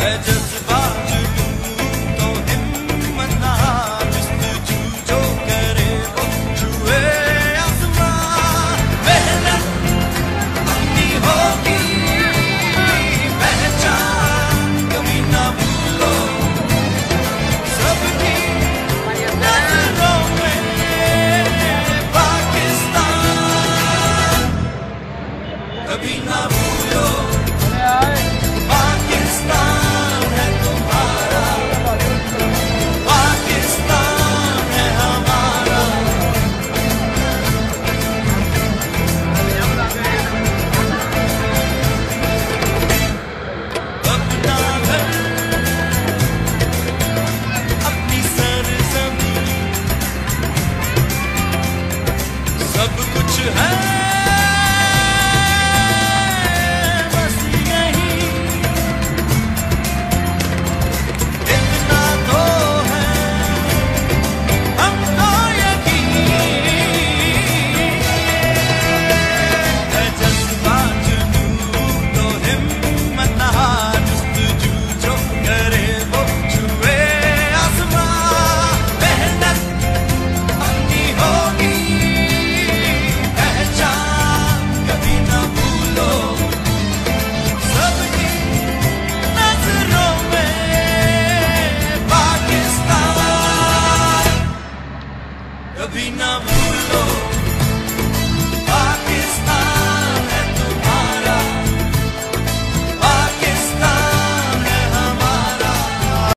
है जज्बा जुनून तो हिम्मत ना हार, जस्तजू जो करे वो छुए आसमां। मेहनत अपनी होगी पहचान, कभी ना भूलो सबकी नजरों में पाकिस्तान। कभी ना भूलो पाकिस्तान है तुम्हारा, पाकिस्तान है हमारा। अपना घर अपनी सरजमीं सब कुछ है, बस यही इतना तो है हमको यकीन। है जज्बा जुनून तो हिम्मत ना हार, जस्तजू जो करे वो छुए आसमां। मेहनत अपनी होगी पहचान, कभी ना भूलो सबकी नजरों में पाकिस्तान। कभी ना